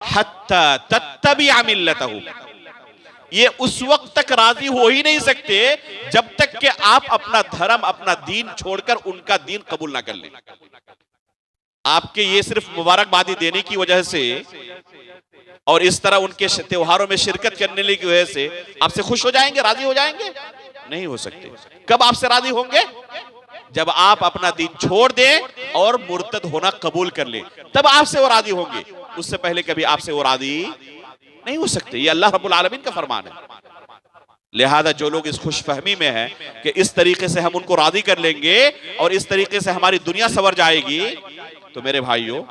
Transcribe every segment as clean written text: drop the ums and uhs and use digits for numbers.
हत्ता तत्तबिअ मिल्लतहु, ये उस वक्त तक राजी हो ही नहीं सकते जब तक कि आप अपना धर्म, अपना दीन छोड़कर उनका दीन कबूल ना कर लें। आपके ये सिर्फ मुबारकबादी देने की वजह से और इस तरह उनके त्योहारों में शिरकत करने की वजह से आपसे खुश हो जाएंगे, राजी हो जाएंगे? नहीं हो सकते। कब आपसे राजी होंगे? जब आप अपना दीन छोड़ दें और मुर्तद होना कबूल कर ले, तब आपसे वो राजी होंगे। उससे पहले कभी आपसे वो राजी नहीं हो सकते। ये अल्लाह रब्बुल आलमीन का फरमान है। लिहाजा जो लोग इस खुशफहमी में हैं कि इस तरीके से हम उनको राजी कर लेंगे और इस तरीके से हमारी दुनिया संवर जाएगी, तो मेरे भाइयों,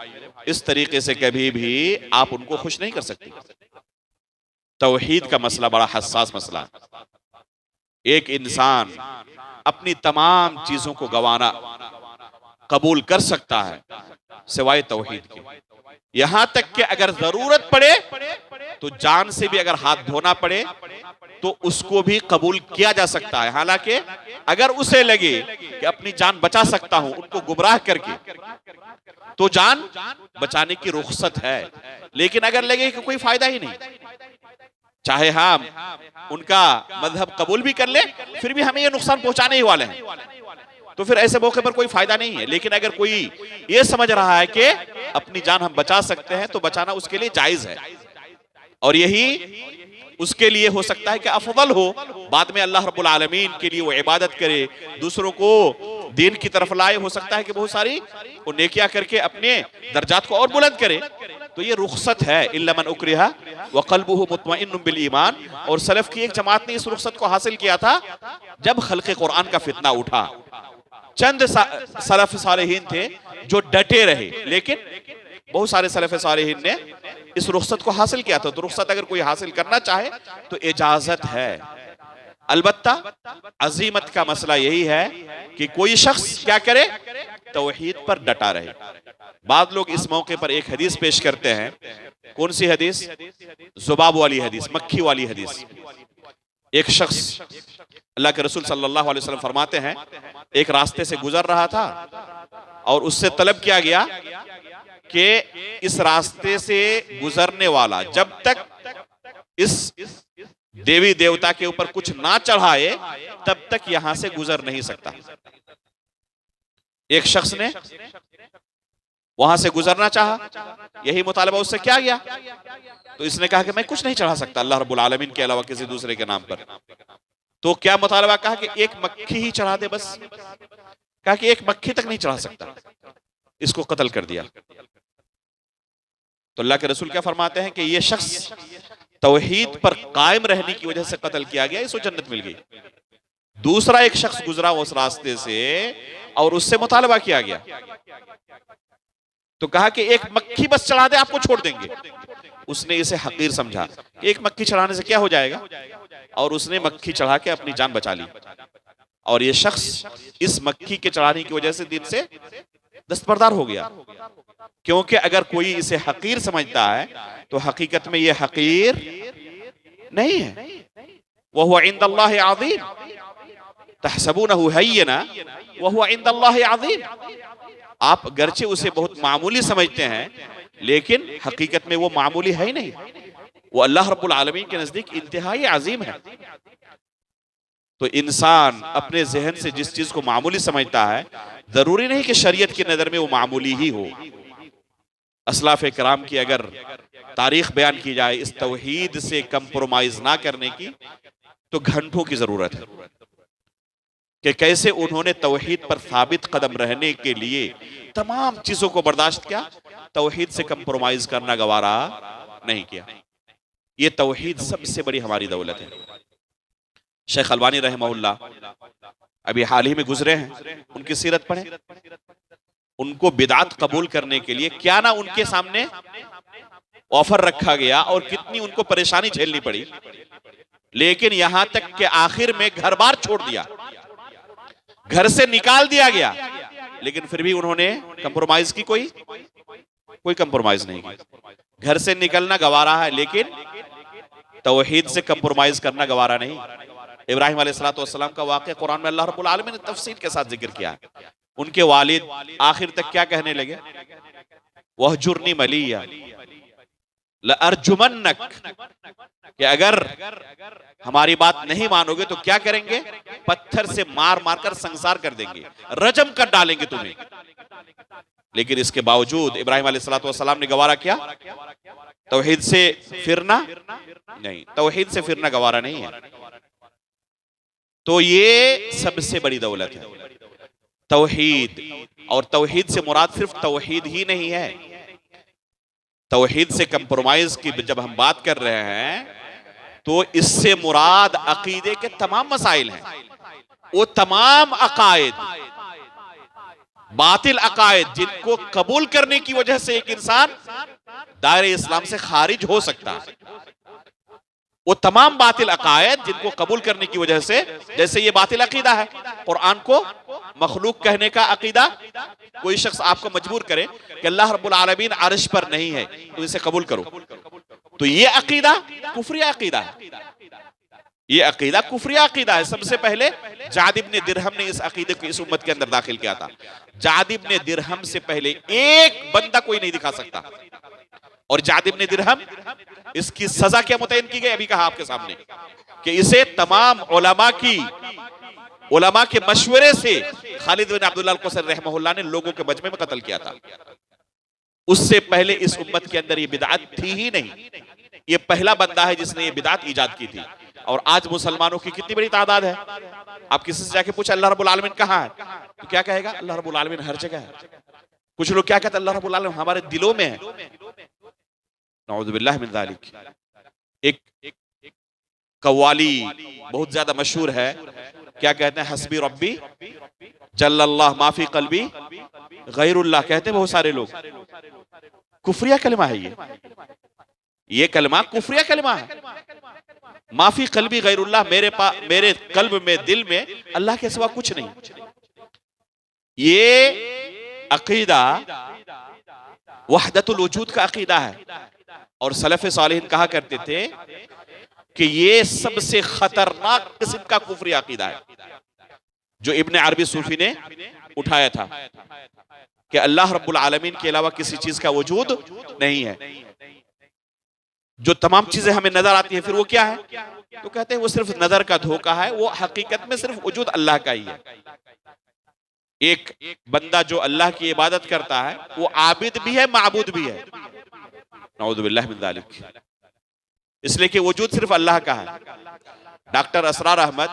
इस तरीके से कभी भी आप उनको खुश नहीं कर सकते। तौहीद का मसला बड़ा हसास मसला है। एक इंसान अपनी तमाम चीजों को गंवाना कबूल कर सकता है सिवाय तौहीद के। यहां तक कि अगर जरूरत पड़े तो जान से भी अगर हाथ धोना पड़े तो उसको भी कबूल किया जा सकता है। हालांकि अगर उसे लगे कि अपनी जान बचा सकता हूं उनको गुमराह करके, तो जान बचाने की रुख्सत है। लेकिन अगर लगे कि कोई फायदा ही नहीं, चाहे हम उनका मजहब कबूल भी कर ले, फिर भी हमें ये नुकसान पहुंचाने ही वाले हैं, तो फिर ऐसे मौके पर कोई फायदा नहीं है। लेकिन अगर कोई ये समझ रहा है कि अपनी जान हम बचा सकते हैं, तो बचाना उसके लिए जायज है और यही उसके लिए हो सकता है कि अफजल हो। बाद में अल्लाह रब्बुल आलमीन के लिए वो इबादत करे, दूसरों को दीन की तरफ लाए, हो सकता है कि बहुत सारी वो नेकियां करके अपने दर्जात को और बुलंद करे। तो ये रुख्सत है, इल्ला मन उकरिहा व क़ल्बुहु मुत्मइन्नुन बिल ईमान। और सलफ की एक जमात ने इस रुख्सत को हासिल किया था जब खल्क़े कुरान का फितना उठा। चंद सलफ सालेहीन थे जो डटे रहे, लेकिन बहुत सारे सलफ सालेहीन ने इस रुख्सत को हासिल किया था। तो रुख्सत अगर कोई हासिल करना चाहे तो इजाजत है। अलबत्ता अजीमत का मसला यही है कि कोई शख्स क्या करे, तौहीद पर डटा रहे। बाद लोग इस मौके पर एक हदीस पेश करते हैं। कौन सी हदीस? जुबाब वाली हदीस, मक्खी वाली हदीस। एक शख्स, अल्लाह के रसूल सल्लल्लाहु अलैहि वसल्लम फरमाते हैं, एक रास्ते से गुजर रहा था और उससे तलब किया गया कि इस रास्ते से गुजरने वाला जब तक इस देवी देवता के ऊपर कुछ ना चढ़ाए तब तक यहां से गुजर नहीं सकता। एक शख्स ने वहां से गुजरना चाहा, यही मुतालबा उससे क्या गया, तो इसने कहा कि मैं कुछ नहीं चढ़ा सकता अल्लाह रब्बुल आलमीन के अलावा किसी दूसरे के नाम पर। तो क्या मुतालबा कहा कि एक मक्खी ही चढ़ा दे बस। कहा कि एक मक्खी तक नहीं चढ़ा सकता, इसको कत्ल कर दिया। तो अल्लाह के रसूल क्या फरमाते हैं कि यह शख्स तौहीद पर कायम रहने की वजह से कत्ल किया गया, इसको जन्नत मिल गई। दूसरा एक शख्स गुजरा उस रास्ते से और उससे मुतालबा किया गया, तो कहा कि एक मक्खी बस चढ़ा दे, आपको छोड़ देंगे। उसने इसे हकीर समझा कि एक मक्खी चढ़ाने से क्या हो जाएगा, और उसने मक्खी चढ़ा के अपनी जान बचा ली। और यह शख्स इस मक्खी के चढ़ाने की वजह से दिन से दस्तबरदार हो गया, क्योंकि अगर कोई इसे हकीर समझता है तो हकीकत में यह हकीर नहीं है। वह हुवा इंदल्लाहि अज़ीम, तहसबूनहु हय्यना वह हुवा इंदल्लाहि अज़ीम। आप गर्चे उसे बहुत मामूली समझते हैं, लेकिन हकीकत में वो मामूली है ही नहीं, वो अल्लाह रब्बुल आलमीन के नजदीक इंतहाई अजीम है। तो इंसान अपने जहन से जिस चीज को मामूली समझता है, जरूरी नहीं कि शरीयत की नजर में वो मामूली ही हो। असलाफ किराम की अगर तारीख बयान की जाए इस तौहीद से कंप्रोमाइज ना करने की, तो घंटों की जरूरत है कि कैसे उन्होंने तौहीद पर साबित कदम रहने के लिए तमाम चीजों को बर्दाश्त किया, तौहीद से कंप्रोमाइज करना गवारा नहीं किया। ये तौहीद सबसे बड़ी हमारी दौलत है। शेख अलबानी रहमहुल्लाह अभी हाल ही में गुजरे हैं, उनकी सीरत पढ़ें। उनको बिदात कबूल करने के लिए क्या ना उनके सामने ऑफर रखा गया और कितनी उनको परेशानी झेलनी पड़ी, लेकिन यहां तक कि आखिर में घर बार छोड़ दिया, घर से निकाल दिया गया, लेकिन फिर भी उन्होंने कंप्रोमाइज की, कोई कंप्रोमाइज नहीं की। घर से निकलना गवारा है, लेकिन तौहीद से कंप्रोमाइज करना गवारा नहीं। इब्राहिम अलैहिस्सलाम का वाक़या कुरान में अल्लाह रब्बुल आलमीन ने तफसील के साथ जिक्र किया है। उनके वालिद आखिर तक क्या कहने लगे, वहजुरनी मलिया, लअरजुमन्नक, कि अगर हमारी बात नहीं मानोगे तो क्या करेंगे, पत्थर से मार मार कर संसार कर देंगे, रजम कर डालेंगे तुम्हें। लेकिन इसके बावजूद इब्राहिम अलैहिस्सलाम ने गवारा किया, तौहीद से फिरना नहीं, तौहीद से फिरना गवारा नहीं है। तो ये सबसे बड़ी दौलत है तौहीद। और तौहीद से मुराद सिर्फ तौहीद ही नहीं है, तौहीद से कंप्रोमाइज की जब हम बात कर रहे हैं तो इससे मुराद अकीदे के तमाम मसाइल हैं। वो तमाम अकायद, बातिल अकायद जिनको कबूल करने की वजह से एक इंसान दायरे इस्लाम से खारिज हो सकता है, वो तमाम बातिल अकायद जिनको कबूल करने की वजह से, जैसे ये बातिल अकीदा है, कुरान को मखलूक कहने का अकीदा, कोई शख्स आपको मजबूर करे कि अल्लाह रब्बुल आलमीन अर्श पर नहीं है तो इसे कबूल करो, तो ये अकीदा कुफरी अकीदा है, ये अकीदा कुफरी अकीदा है। सबसे पहले जाद इब्न दिरहम ने इस अकीदे को इस उम्मत के अंदर दाखिल किया था। जाद इब्न दिरहम से पहले एक बंदा कोई नहीं दिखा सकता, और जाद इब्न दिरहम, इसकी सजा क्या मुतय्यन की गई, अभी कहा आपके सामने कि इसे तमाम उलमा के मशवरे से खालिद बिन अब्दुल्लाह अल-क़ुसैरी रहमहुल्लाह ने लोगों के मजमे में कत्ल किया था। उससे पहले इस उम्मत के अंदर ये बिदअत थी ही नहीं, ये पहला बंदा है जिसने ये बिदअत ईजाद की थी। और आज मुसलमानों की कितनी बड़ी तादाद है, आप किसी से जाके पूछे अल्लाह रब्बुल आलमीन कहाँ है, तो क्या कहेगा, अल्लाह रब्बुल आलमीन हर जगह है। कुछ लोग क्या कहते हैं, अल्लाह रब्बुल आलमीन हमारे दिलों में है। नऊज़ु बिल्लाहि मिन ज़ालिक। एक कव्वाली बहुत ज्यादा मशहूर है, क्या कहते हैं, हस्बी रब्बी जल्लल्लाह माफी कल्बी गैरुल्लाह, कहते हैं बहुत सारे लोग। कुफरिया कलमा है ये कलमा कुफरिया कलमा है। माफी कल्बी गैरुल्लाह, मेरे कल्ब में, दिल में अल्लाह के सिवा कुछ नहीं। ये अकीदा वहदतुल वजूद का अकीदा है। और सलफ़ सालिहीन कहा करते थे कि ये सबसे खतरनाक किस्म का कुफरी अकीदा है, जो इब्न अरबी सूफी ने उठाया था कि अल्लाह रब्बुल आलमीन के अलावा किसी चीज का वजूद नहीं है। जो तमाम चीजें हमें नजर आती हैं, फिर वो क्या है, तो कहते हैं वो सिर्फ नजर का धोखा है, वो हकीकत में सिर्फ वजूद अल्लाह का ही है। एक बंदा जो अल्लाह की इबादत करता है वो आबिद भी है, माबूद भी है। नऊज़ु बिल्लाहि मिन ज़ालिक। इसलिए कि वजूद सिर्फ अल्लाह का है। डॉक्टर असरार अहमद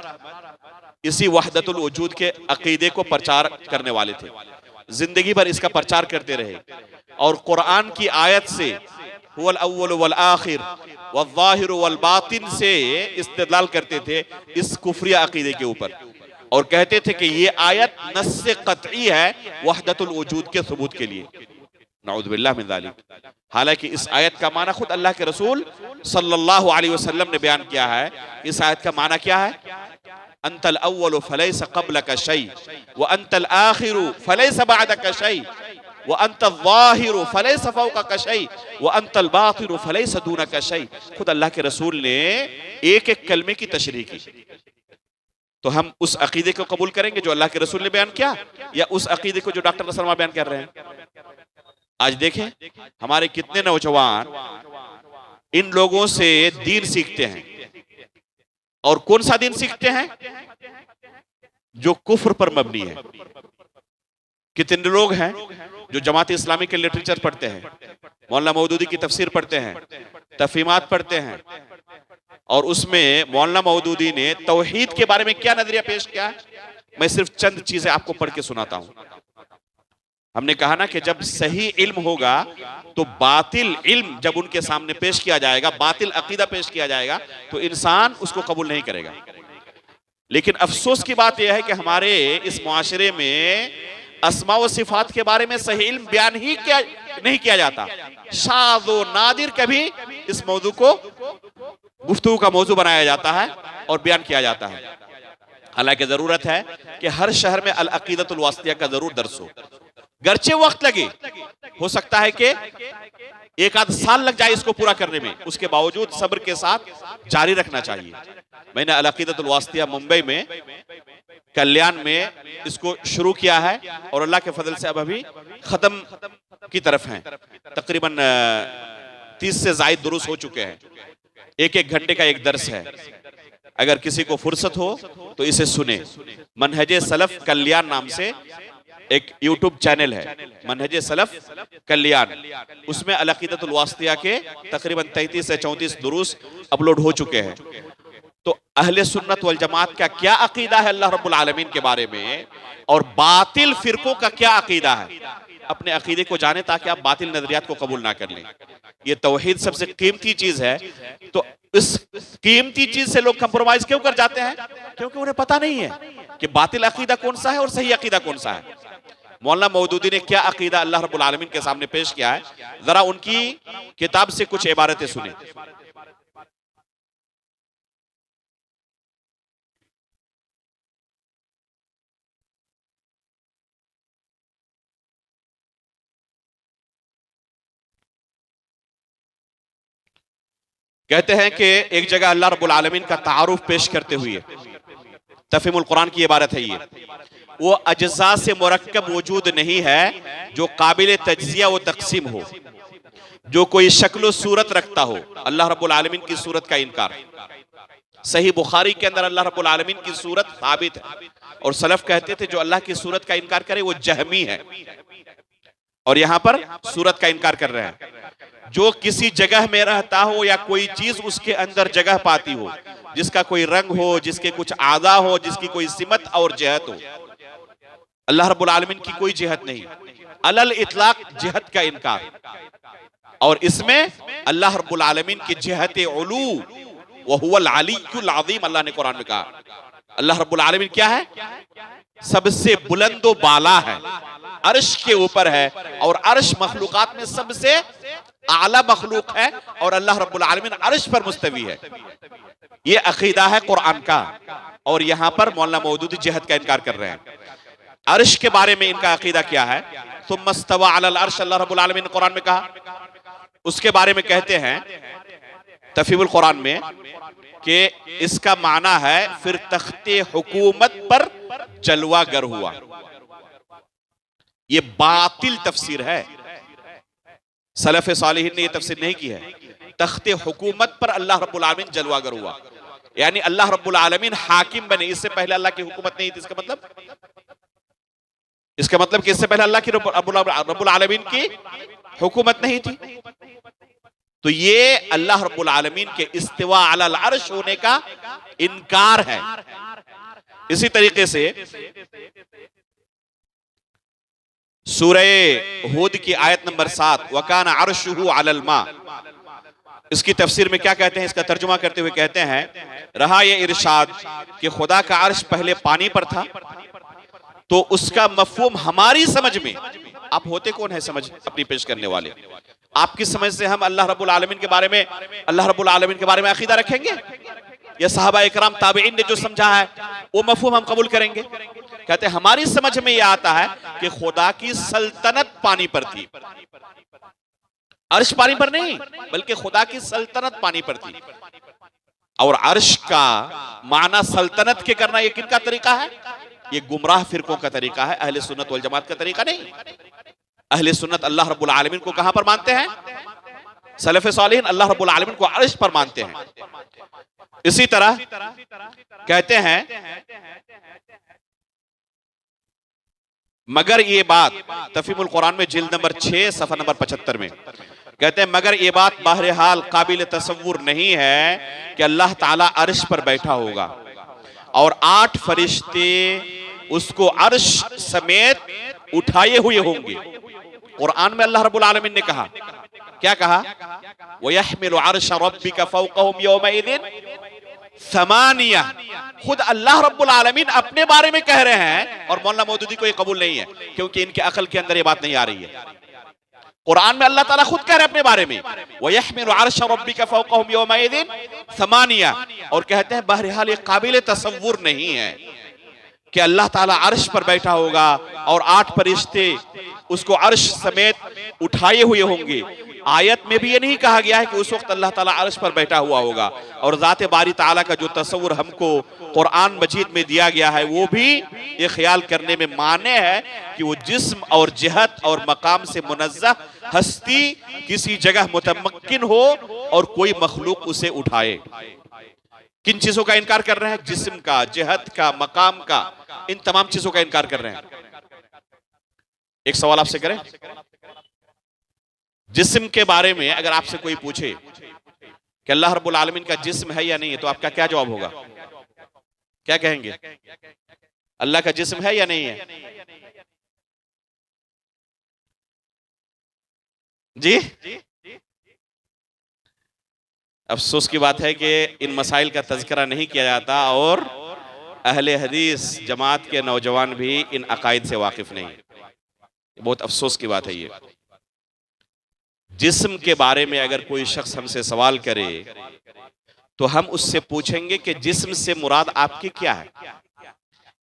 इसी वहदतुल वजूद के अकीदे को प्रचार करने वाले थे, जिंदगी भर इसका प्रचार करते रहे, और कुरान की आयत से हुवल अव्वल वल आखिर वल ज़ाहिर वल बातिन से इस्तेदलाल करते थे इस कुफरिया अकीदे के ऊपर, और कहते थे कि ये आयत नस्से क़त्ई है वहदतुल वजूद के सबूत के लिए। नऊज़ु बिल्लाहि मिन ज़ालिक। हालांकि इस आयत का माना खुद अल्लाह के रसूल सल्लल्लाहु अलैहि वसल्लम ने बयान किया है। इस आयत का माना क्या है, अंतल अव्वलु फलैस क़ब्लका शै व अंतल आखिरु फलैस बअदका शै व अंतल ज़ाहिरु फलैस फ़ौक़का शै व अंतल बातिनु फलैस दूनका शै। खुद अल्लाह के रसूल ने एक एक कलमे की तशरीह की। तो हम उस अकीदे को कबूल करेंगे जो अल्लाह के रसूल ने बयान किया, या उस अकीदे को जो डॉक्टर असलमा बयान कर रहे हैं। आज देखें हमारे कितने नौजवान इन लोगों से दीन सीखते हैं, और कौन सा दीन सीखते हैं, जो कुफ्र पर मबनी है। कितने लोग हैं जो जमात इस्लामी के लिटरेचर पढ़ते हैं, मौलाना मौदूदी की तफसीर पढ़ते हैं, तफहीमात पढ़ते हैं, और उसमें मौलाना मौदूदी ने तौहीद के बारे में क्या नजरिया पेश किया है। मैं सिर्फ चंद चीजें आपको पढ़ के सुनाता हूं। हमने कहा ना कि जब सही इल्म होगा तो बातिल इल्म जब उनके सामने पेश किया जाएगा, बातिल अकीदा पेश किया जाएगा, तो इंसान उसको कबूल नहीं करेगा। लेकिन अफसोस की बात यह है कि हमारे इस मुआशरे में अस्मा व सिफात के बारे में सही इल्म बयान ही नहीं किया जाता। शाज़ व नादिर कभी इस मौजू को गुफ्तगू का मौजू बनाया जाता है और बयान किया जाता है। हालांकि जरूरत है कि हर शहर में अल अकीदतुल वासितिया का जरूर दर्स हो, गर्चे वक्त लगे, हो सकता है कि एक आध साल लग जाए इसको पूरा करने में, उसके बावजूद सब्र के साथ जारी रखना चाहिए। मैंने अल अकीदतुल वासितिया मुंबई में कल्याण में इसको शुरू किया है, और अल्लाह के फजल से अब अभी खत्म की तरफ हैं। तकरीबन 30 से ज्यादा दुरुस्त हो चुके हैं। एक एक घंटे का एक दर्स है। अगर किसी को फुर्सत हो तो इसे सुने। मनहजे सलफ कल्याण नाम से एक यूट्यूब चैनल है, मनहजे सलफ कल्याण। उसमें अल अक़ीदतुल वासितिया के तकरीबन 33 से 34 दुरूस अपलोड हो चुके हैं। तो अहले सुन्नत वल जमात का क्या अकीदा है अल्लाह रब्बुल आलमीन के बारे में, और बातिल फिरकों का क्या अकीदा है, अपने अकीदे को जाने ताकि आप बातिल नजरियात को कबूल ना कर लें। ये तौहीद सबसे कीमती चीज है। तो इस कीमती चीज से लोग कंप्रोमाइज क्यों कर जाते हैं? क्योंकि उन्हें पता नहीं है कि बातिल अकीदा कौन सा है और सही अकीदा कौन सा है। मौलाना मौदूदी ने क्या अकीदा अल्लाह रब्बुल आलमीन के सामने पेश किया है, जरा उनकी किताब से कुछ इबारतें सुने। कहते हैं कि एक जगह अल्लाह रब्बुल आलमीन का तारुफ पेश करते हुए, तफहीमुल कुरान की इबारत है ये, वो अज्जा से मुरक्कब वजूद नहीं है जो काबिल तज्जिया व तकसीम हो, जो कोई शक्ल सूरत रखता हो। अल्लाह रब्बुल आलमीन की सूरत का इनकार। सही बुखारी के अंदर अल्लाह रब्बुल आलमीन की सूरत साबित है, और सलफ कहते थे जो अल्लाह की सूरत का इनकार करे वो जहमी है, और यहां पर सूरत का इनकार कर रहे हैं। जो किसी जगह में रहता हो या कोई चीज उसके अंदर जगह पाती हो, जिसका कोई रंग हो, जिसके कुछ आदा हो, जिसकी कोई सिमत और जहत हो, अल्लाह रब्बुल आलमीन की कोई जहत नहीं, अलल इतलाक जहत का इनकार। और इसमें अल्लाह रब्बुल आलमीन की जहत उलू व हुवल अलीयुल अज़ीम, अल्लाह ने कुरान में कहा अल्लाह रब्बुल आलमीन क्या है? सबसे बुलंदो बाला है, अर्श के ऊपर है, और अर्श मखलूकात में सबसे आला मखलूक है, और अल्लाह रब्बुल आलमीन अर्श पर मुस्तवी है। ये अकीदा है कुरान का, और यहां पर मौलाना मौदूदी जहद का इनकार कर रहे हैं। अर्श के बारे में इनका अकीदा क्या है? सुम्मा इस्तवा अलल अर्श, अल्लाह रब्बुल आलमीन ने कुरान में कहा। उसके बारे में कहते हैं तफहीमुल कुरान में कि इसका माना है फिर तख्ते हुकूमत पर जलवागर हुआ। ये बातिल तफसीर है, सलफ़ सालिहीन ने ये तफसीर नहीं की है। तख्ते हुकूमत पर अल्लाह रब्बुल आलमीन जलवागर हुआ, यानी अल्लाह रब्बुल आलमीन हाकिम बने। इससे पहले अल्लाह की हुकूमत नहीं थी। इसका मतलब कि इससे पहले अल्लाह की रब्बुल आलमीन की हुकूमत नहीं थी। तो ये अल्लाह रब्बुल आलमीन के इस्तिवा अलल अर्श होने का इनकार है। इसी तरीके से सूरह हूद की आयत नंबर 7, वकाना अर्शुहु अलल मा, इसकी तफसीर में क्या कहते हैं? इसका तर्जुमा करते हुए कहते हैं, रहा ये इरशाद कि खुदा का अर्श पहले पानी पर था, तो उसका मफहूम हमारी समझ में, आप होते कौन है समझ अपनी पेश करने वाले, आपकी समझ से हम अल्लाह रब्बुल आलमीन के बारे में, अल्लाह रब्बुल आलमीन के बारे में अकीदा रखेंगे, या सहाबा इकराम ताबईन ने जो समझा है वो मफहूम हम कबूल करेंगे? कहते हैं हमारी समझ में यह आता है कि खुदा की सल्तनत पानी पर थी, अर्श पानी पर नहीं, बल्कि खुदा की सल्तनत पानी पर थी। और अर्श का माना सल्तनत के करना ये किनका तरीका है? ये गुमराह फिरकों का तरीका है, अहले सुन्नत वल जमात का तरीका नहीं। अहले सुन्नत अल्लाह रब्बुल आलमीन को कहां पर मानते हैं? सलफ़े सालिहीन अल्लाह रब्बुल आलमीन को अर्श पर मानते हैं। इसी तरह कहते हैं मगर ये बात, तफहीमुल कुरान में जिल्द नंबर 6 सफ़ा नंबर 75 में कहते हैं, मगर ये बात बहरहाल काबिल तसव्वुर नहीं है कि अल्लाह ताला अर्श पर बैठा होगा और 8 फरिश्ते उसको अर्श समेत उठाए हुए होंगे। कुरान में अल्लाह रब्बुल आलमीन ने कहा, क्या कहा? वयहमिलु अर्श रब्बिका फौक़हुम यौमइज़िन समानिया। खुद अल्लाह रब्बुल आलमीन अपने बारे में कह रहे हैं, और मौलाना मौदूदी को ये कबूल नहीं है, क्योंकि इनके अकल के अंदर ये बात नहीं आ रही है। कुरान में अल्लाह ताला खुद कह रहे हैं अपने बारे में, वयहमिलु अर्श रब्बिका फौक़हुम यौमइज़िन समानिया, और कहते हैं बहरहाल ये काबिल तसव्वुर नहीं है कि अल्लाह ताला अर्श पर बैठा होगा और 8 फरिश्ते उसको अर्श समेत उठाए हुए होंगे। आयत में भी ये नहीं कहा गया है कि उस वक्त अल्लाह ताला अर्श पर बैठा हुआ होगा। और ज़ाते बारी ताला का जो तस्वुर हमको कुरान मजीद में दिया गया है वो भी ये ख्याल करने में माने है कि वो जिस्म और जिहत और मकाम से मुनज़्ज़ह हस्ती किसी जगह मुतमक्किन हो और कोई मखलूक उसे उठाए। किन चीजों का इनकार कर रहे हैं? जिस्म का, जिहत का, मकाम का, इन तमाम चीजों का इनकार कर रहे हैं। एक सवाल आपसे करें, जिस्म के बारे में अगर आपसे कोई पूछे कि अल्लाह रब्बुल आलमीन का जिस्म है या नहीं है, तो आपका क्या जवाब होगा? क्या कहेंगे? अल्लाह का जिस्म है या नहीं है? जी, अफसोस की बात है कि इन मसाइल का तज़किरा नहीं किया जाता और अहले हदीस जमात के नौजवान भी इन अकायद से वाकिफ नहीं। बहुत अफसोस की बात है ये। जिस्म के बारे में अगर कोई शख्स हमसे सवाल करे तो हम उससे पूछेंगे कि जिस्म से मुराद आपकी क्या है?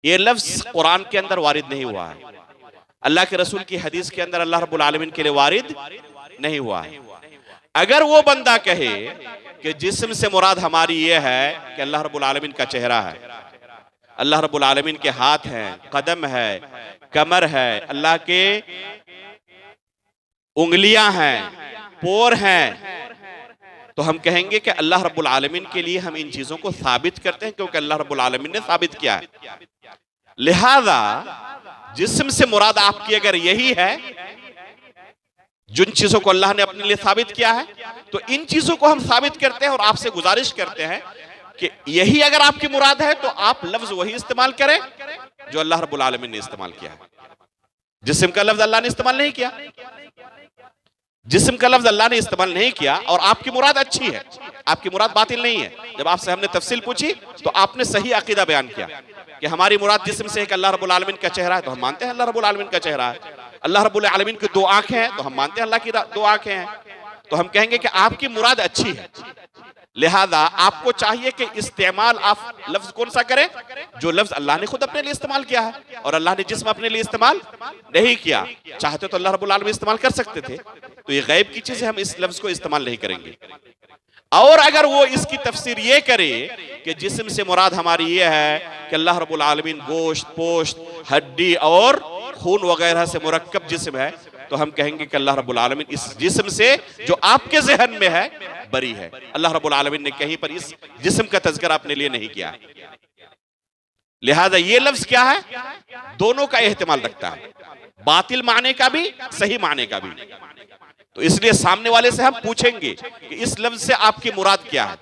ये लफ्ज कुरान के अंदर वारिद नहीं हुआ है, अल्लाह के रसूल की हदीस के अंदर अल्लाह रब्बुल आलमीन के लिए वारिद नहीं हुआ है। अगर वो बंदा कहे कि जिस्म से मुराद हमारी ये है कि अल्लाह रब्बुल आलमीन का चेहरा है, अल्लाह रब्बुल आलमीन के हाथ हैं, कदम है, कमर है, अल्लाह के उंगलियां हैं, पोर हैं, तो हम कहेंगे कि अल्लाह रब्बुल आलमीन के लिए हम इन चीजों को साबित करते हैं क्योंकि अल्लाह रब्बुल आलमीन ने साबित किया है। लिहाजा जिस्म से मुराद आपकी अगर यही है, जिन चीजों को अल्लाह ने अपने लिए साबित किया है, तो इन चीजों को हम साबित करते हैं और आपसे गुजारिश करते हैं कि यही अगर आपकी मुराद है तो आप लफ्ज वही इस्तेमाल करें जो अल्लाह रब्बुल आलमीन ने इस्तेमाल किया है। जिस्म का लफ्ज अल्लाह ने इस्तेमाल नहीं किया, जिस्म का लफ्ज अल्लाह ने इस्तेमाल नहीं किया और आपकी मुराद अच्छी है, आपकी मुराद बातिल नहीं है। जब आपसे हमने तफसील पूछी तो आपने सही अकीदा बयान किया कि हमारी मुराद जिस्म से है कि अल्लाह रब्बुल आलमीन का चेहरा है, तो हम मानते हैं अल्लाह रब्बुल आलमीन का चेहरा है। अल्लाह रब्बुल आलमीन की 2 आंखें हैं, तो हम मानते हैं अल्लाह की 2 आंखें हैं। तो हम कहेंगे कि आपकी मुराद अच्छी है, लिहाजा आपको चाहिए कि इस्तेमाल आप लफ्ज कौन सा करें? जो लफ्ज अल्लाह ने खुद अपने लिए इस्तेमाल किया है, और अल्लाह ने जिस्म अपने लिए इस्तेमाल नहीं किया। चाहते तो अल्लाह रब्बुल आलमीन इस्तेमाल कर सकते थे, तो ये गैब की चीज है, हम इस लफ्ज को इस्तेमाल नहीं करेंगे। और अगर वो इसकी तफसीर ये करे कि जिस्म से मुराद हमारी ये है कि अल्लाह रब्बुल आलमीन गोश्त, पोश्त, हड्डी और खून वगैरह से मुरक्कब जिस्म है, तो हम कहेंगे कि अल्लाह रब्बुल आलमीन इस जिस्म से जो आपके ज़हन में है बरी है। अल्लाह रब्बुल आलमीन ने कहीं पर इस जिस्म का तज़किरा अपने लिए नहीं किया। लिहाजा ये लफ्ज क्या है? दोनों का एहतिमाल रखता है, बातिल माने का भी, सही माने का भी। तो इसलिए सामने वाले से हम पूछेंगे कि इस लफ्ज से आपकी मुराद क्या है।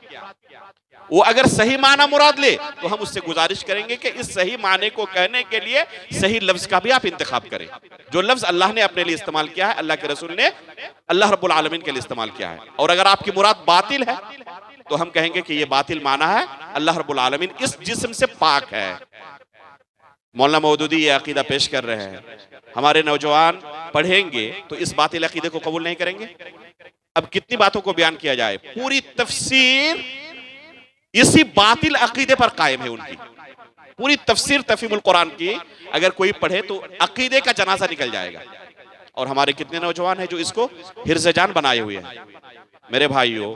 वो अगर सही माना मुराद ले तो हम उससे गुजारिश करेंगे कि इस सही माने को कहने के लिए सही लफ्ज का भी आप इंतखाब करें, जो लफ्ज अल्लाह ने अपने लिए इस्तेमाल किया है, अल्लाह के रसूल ने अल्लाह रब्बुल आलमीन के लिए इस्तेमाल किया है। और अगर आपकी मुराद बातिल है तो हम कहेंगे कि ये बातिल माना है, अल्लाह रब्बुल आलमीन इस जिस्म से पाक है। मौलाना मौदूदी ये अकीदा पेश कर रहे हैं, हमारे नौजवान पढ़ेंगे तो इस बातिल अकीदे को कबूल नहीं करेंगे। अब कितनी बातों को बयान किया जाए, पूरी तफसीर इसी बातिल अकीदे पर कायम है उनकी। पूरी तफसीर तफहीमुल कुरान की अगर कोई पढ़े तो अकीदे का जनाजा निकल जाएगा। और हमारे कितने नौजवान हैं जो इसको हिर्ज़ जान बनाए हुए हैं। मेरे भाइयों,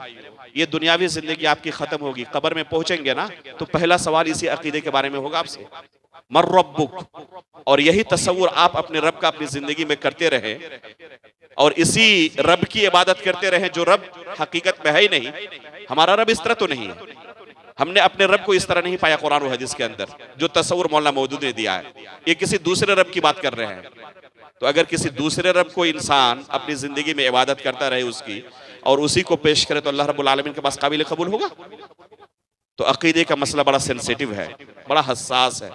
ये दुनियावी जिंदगी आपकी खत्म होगी, कब्र में पहुंचेंगे ना तो पहला सवाल इसी अकीदे के बारे में होगा आपसे, मर रब्बुक। और यही तस्वुर आप अपने रब का अपनी जिंदगी में करते रहे और इसी रब की इबादत करते रहे जो रब हकीकत में है ही नहीं। हमारा रब इस तरह तो नहीं है, हमने अपने रब को इस तरह नहीं पाया कुरान और हदीस के अंदर जो तस्वुर मौलाना मौदूद ने दिया है। ये किसी दूसरे रब की बात कर रहे हैं। तो अगर किसी दूसरे रब को इंसान अपनी जिंदगी में इबादत करता रहे उसकी और उसी को पेश करे तो अल्लाह रब्बुल आलमीन के पास काबिल कबूल होगा? तो अकीदे का मसला बड़ा सेंसिटिव है, बड़ा हसास है,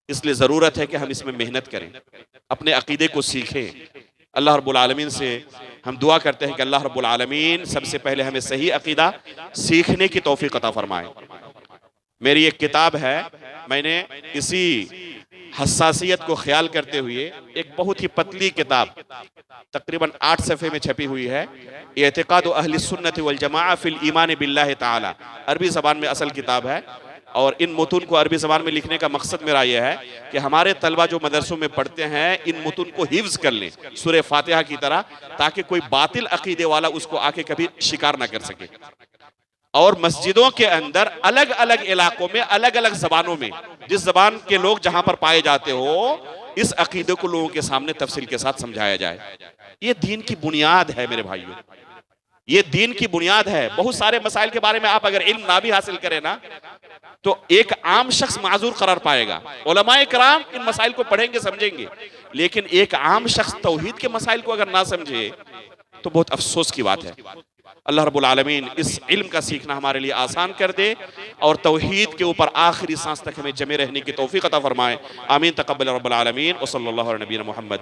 इसलिए ज़रूरत है कि हम इसमें मेहनत करें, अपने अकीदे को सीखें। अल्लाह रब्बुल आलमीन से हम दुआ करते हैं कि अल्लाह रब्बुल आलमीन सबसे पहले हमें सही अकीदा सीखने की तौफीक अता फरमाए। मेरी एक किताब है, मैंने इसी हसासियत को ख्याल करते हुए एक बहुत ही पतली किताब तकरीबन 8 सफ़े में छपी हुई है, इअ्तिक़ादु अहली सुन्नत वल जमाअह फिल ईमान बिल्लाहि ताला। अरबी ज़बान में असल किताब है, और इन मुतून को अरबी ज़बान में लिखने का मकसद मेरा यह है कि हमारे तलबा जो मदरसों में पढ़ते हैं इन मुतून को हिफ्ज कर लें सूरह फातिहा की तरह, ताकि कोई बातिल अकीदे वाला उसको आके कभी शिकार ना कर सके। और मस्जिदों के अंदर अलग अलग इलाकों में अलग अलग जबानों में, जिस जबान के लोग जहां पर पाए जाते हो, इस अकीदे को लोगों के सामने तफसील के साथ समझाया जाए। ये दीन की बुनियाद है मेरे भाइयों, ये दीन की बुनियाद है। बहुत सारे मसाइल के बारे में आप अगर इल्म ना भी हासिल करें ना, तो एक आम शख्स माजूर करार पाएगा। उलमाए किराम इन मसाइल को पढ़ेंगे समझेंगे, लेकिन एक आम शख्स तौहीद के मसाइल को अगर ना समझे तो बहुत अफसोस की बात है। अल्लाह रब्बुल आलमीन इस इल्म का सीखना हमारे लिए आसान कर दे और तौहीद के ऊपर आखिरी सांस तक हमें जमे रहने की तौफीक अता फरमाए। आमीन तक़ब्बल रब्बुल आलमीन व सल्लल्लाहु अलैहि व सल्लम मुहम्मद।